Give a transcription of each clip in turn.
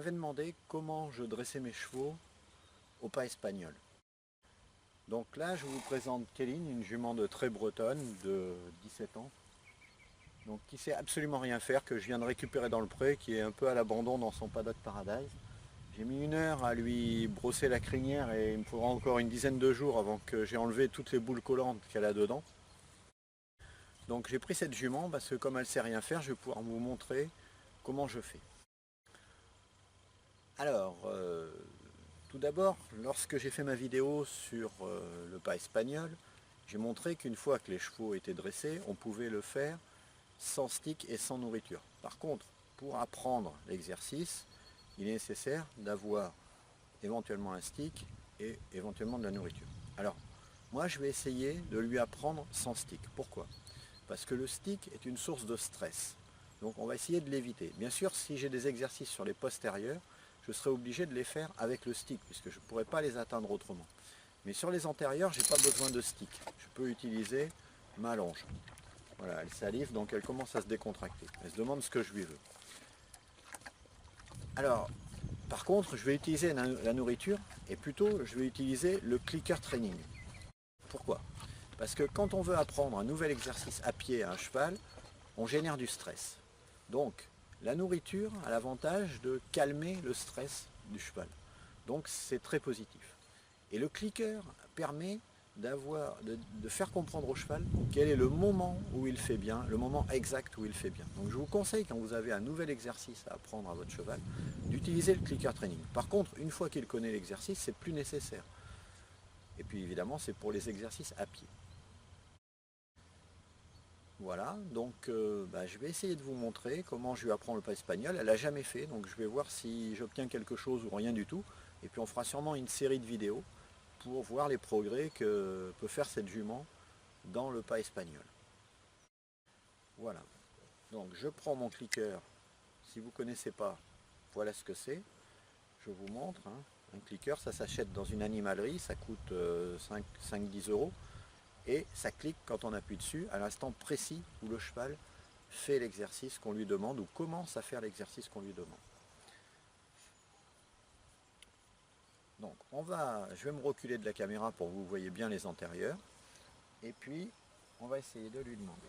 m'avait demandé comment je dressais mes chevaux au pas espagnol. Donc là, je vous présente Kéline, une jument de trait bretonne de 17 ans, donc qui sait absolument rien faire, que je viens de récupérer dans le pré, qui est un peu à l'abandon dans son paddock paradise. J'ai mis 1 heure à lui brosser la crinière et il me faudra encore une dizaine de jours avant que j'ai enlevé toutes les boules collantes qu'elle a dedans. Donc j'ai pris cette jument parce que comme elle sait rien faire, je vais pouvoir vous montrer comment je fais. Alors, tout d'abord, lorsque j'ai fait ma vidéo sur le pas espagnol, j'ai montré qu'une fois que les chevaux étaient dressés, on pouvait le faire sans stick et sans nourriture. Par contre, pour apprendre l'exercice, il est nécessaire d'avoir éventuellement un stick et éventuellement de la nourriture. Alors, moi je vais essayer de lui apprendre sans stick. Pourquoi? Parce que le stick est une source de stress. Donc on va essayer de l'éviter. Bien sûr, si j'ai des exercices sur les postérieurs, je serai obligé de les faire avec le stick, puisque je ne pourrai pas les atteindre autrement. Mais sur les antérieurs, je n'ai pas besoin de stick. Je peux utiliser ma longe. Voilà, elle salive, donc elle commence à se décontracter. Elle se demande ce que je lui veux. Alors, par contre, je vais utiliser la nourriture, et plutôt, je vais utiliser le clicker training. Pourquoi? Parce que quand on veut apprendre un nouvel exercice à pied à un cheval, on génère du stress. Donc, la nourriture a l'avantage de calmer le stress du cheval. Donc, c'est très positif. Et le clicker permet de faire comprendre au cheval quel est le moment où il fait bien, le moment exact où il fait bien. Donc je vous conseille, quand vous avez un nouvel exercice à apprendre à votre cheval, d'utiliser le clicker training. Par contre, une fois qu'il connaît l'exercice, c'est plus nécessaire. Et puis évidemment, c'est pour les exercices à pied. Voilà, donc je vais essayer de vous montrer comment je lui apprends le pas espagnol. Elle n'a jamais fait, donc je vais voir si j'obtiens quelque chose ou rien du tout. Et puis on fera sûrement une série de vidéos pour voir les progrès que peut faire cette jument dans le pas espagnol. Voilà, donc je prends mon clicker. Si vous ne connaissez pas, voilà ce que c'est. Je vous montre, hein. Un clicker, ça s'achète dans une animalerie, ça coûte 5-10 euros. Et ça clique quand on appuie dessus à l'instant précis où le cheval fait l'exercice qu'on lui demande ou commence à faire l'exercice qu'on lui demande. Donc je vais me reculer de la caméra pour que vous voyez bien les antérieurs. Et puis on va essayer de lui demander.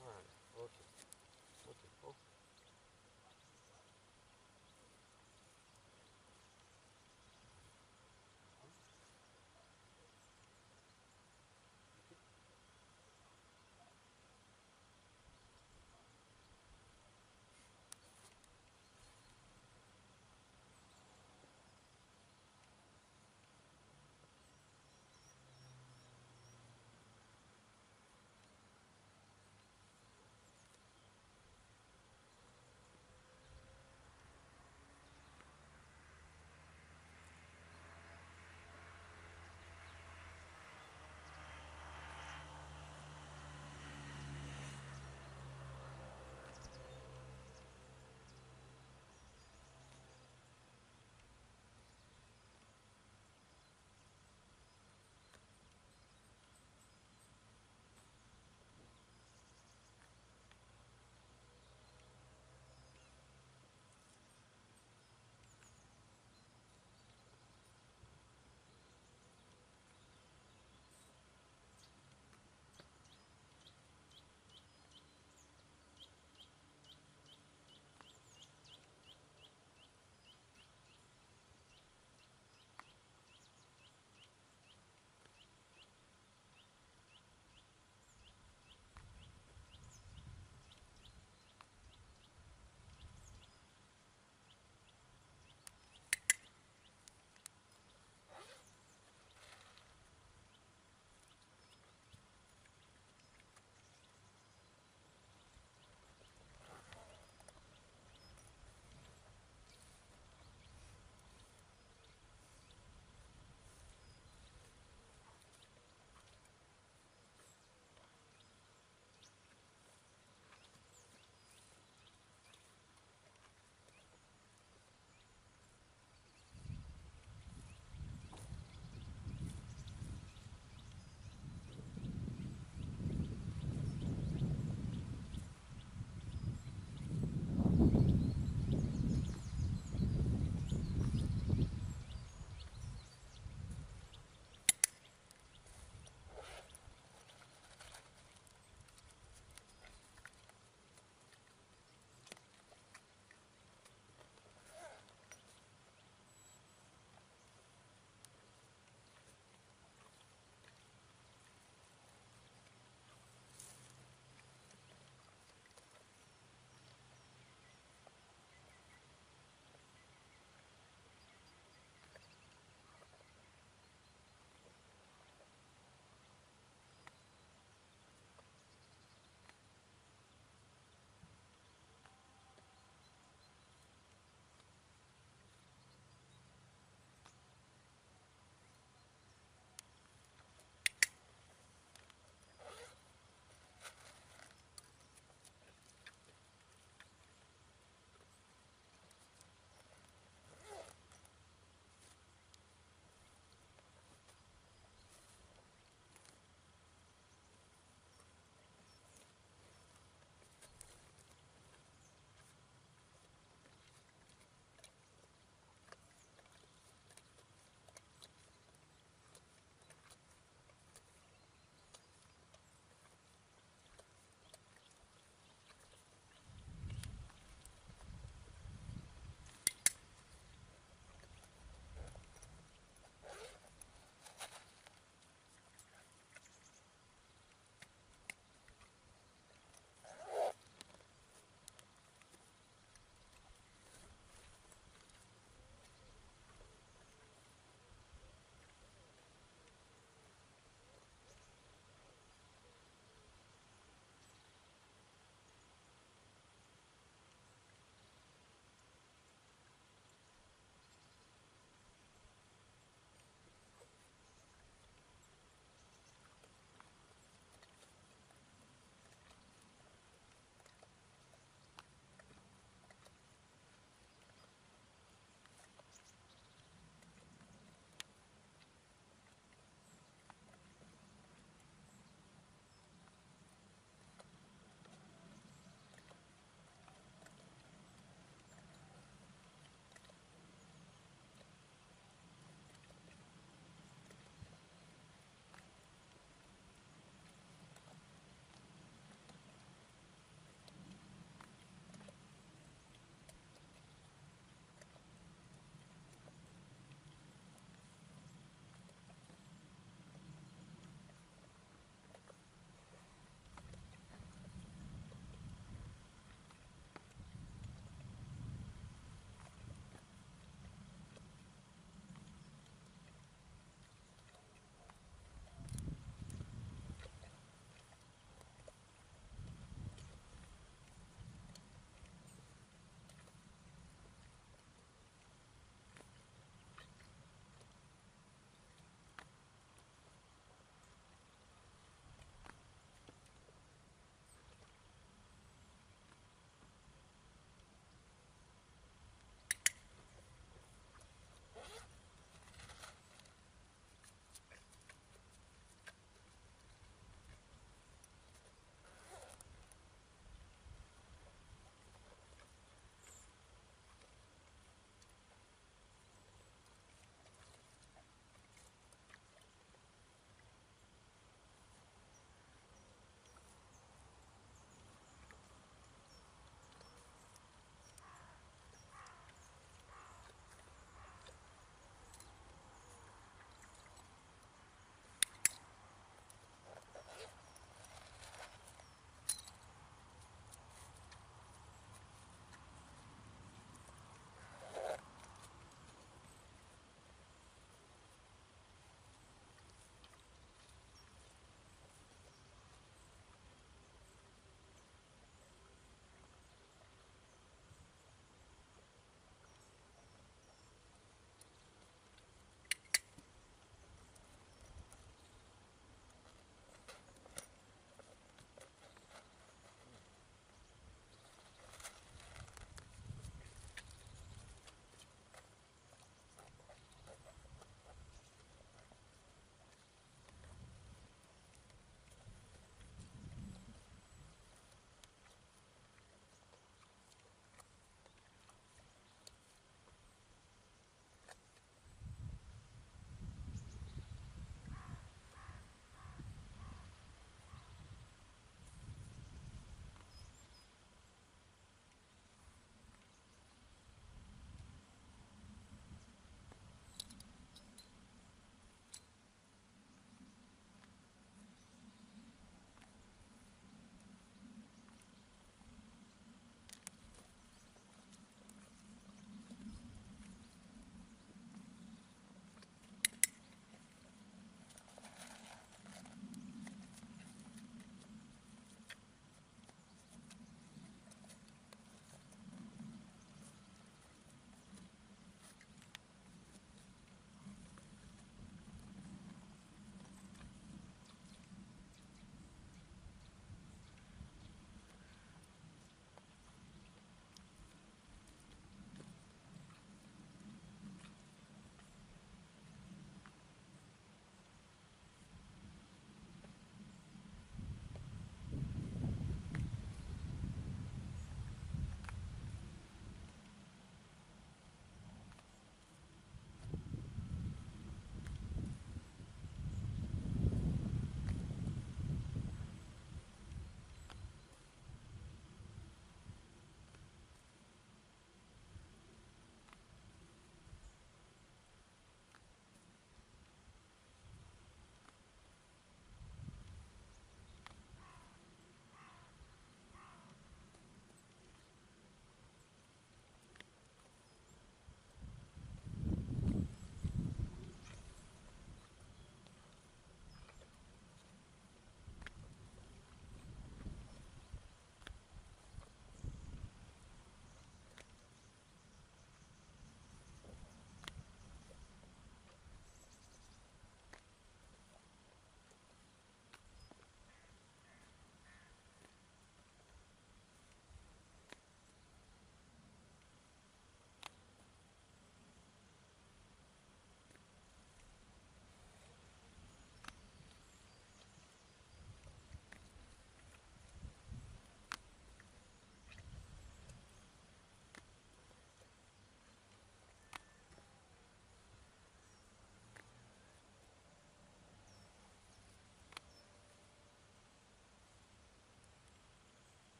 Voilà, ok. Ok. Oh.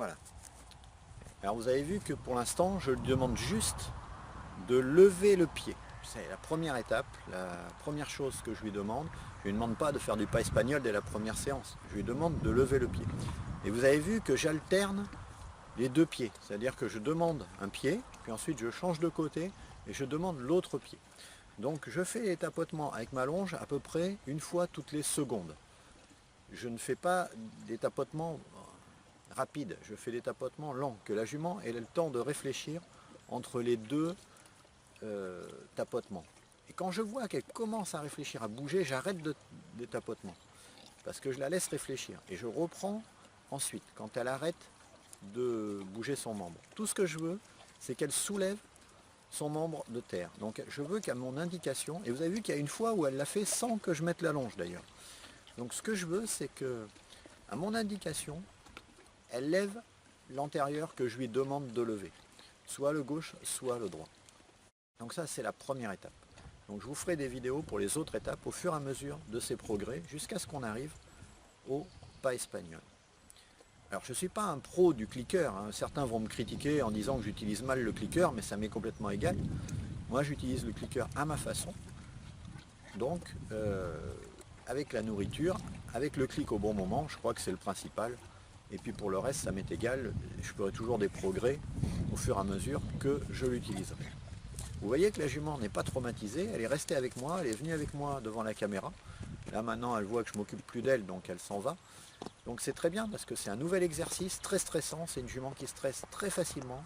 Voilà. Alors vous avez vu que pour l'instant, je lui demande juste de lever le pied. C'est la première étape, la première chose que je lui demande. Je ne lui demande pas de faire du pas espagnol dès la première séance. Je lui demande de lever le pied. Et vous avez vu que j'alterne les deux pieds. C'est-à-dire que je demande un pied, puis ensuite je change de côté et je demande l'autre pied. Donc je fais les tapotements avec ma longe à peu près une fois toutes les secondes. Je ne fais pas des tapotements rapides, je fais des tapotements lents, que la jument ait le temps de réfléchir entre les deux tapotements. Et quand je vois qu'elle commence à réfléchir, à bouger, j'arrête des tapotements. Parce que je la laisse réfléchir. Et je reprends ensuite, quand elle arrête de bouger son membre. Tout ce que je veux, c'est qu'elle soulève son membre de terre. Donc je veux qu'à mon indication, et vous avez vu qu'il y a une fois où elle l'a fait sans que je mette la longe d'ailleurs. Donc ce que je veux, c'est que à mon indication, elle lève l'antérieur que je lui demande de lever. Soit le gauche, soit le droit. Donc ça, c'est la première étape. Donc je vous ferai des vidéos pour les autres étapes au fur et à mesure de ces progrès jusqu'à ce qu'on arrive au pas espagnol. Alors je ne suis pas un pro du clicker, hein. Certains vont me critiquer en disant que j'utilise mal le clicker, mais ça m'est complètement égal. Moi j'utilise le clicker à ma façon, donc avec la nourriture, avec le clic au bon moment, je crois que c'est le principal. Et puis pour le reste, ça m'est égal, je ferai toujours des progrès au fur et à mesure que je l'utiliserai. Vous voyez que la jument n'est pas traumatisée, elle est restée avec moi, elle est venue avec moi devant la caméra. Là maintenant elle voit que je m'occupe plus d'elle, donc elle s'en va. Donc c'est très bien parce que c'est un nouvel exercice très stressant, c'est une jument qui stresse très facilement.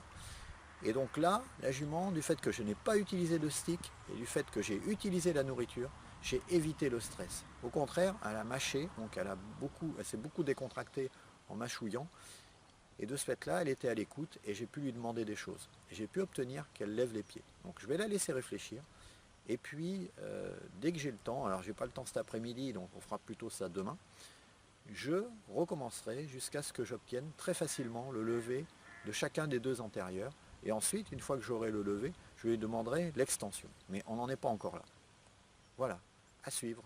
Et donc là, la jument, du fait que je n'ai pas utilisé de stick et du fait que j'ai utilisé la nourriture, j'ai évité le stress. Au contraire, elle a mâché, donc elle s'est beaucoup décontractée en mâchouillant. Et de ce fait-là, elle était à l'écoute et j'ai pu lui demander des choses. Et j'ai pu obtenir qu'elle lève les pieds. Donc je vais la laisser réfléchir. Et puis, dès que j'ai le temps, alors j'ai pas le temps cet après-midi, donc on fera plutôt ça demain, je recommencerai jusqu'à ce que j'obtienne très facilement le lever de chacun des deux antérieurs. Et ensuite, une fois que j'aurai le levé, je lui demanderai l'extension. Mais on n'en est pas encore là. Voilà, à suivre.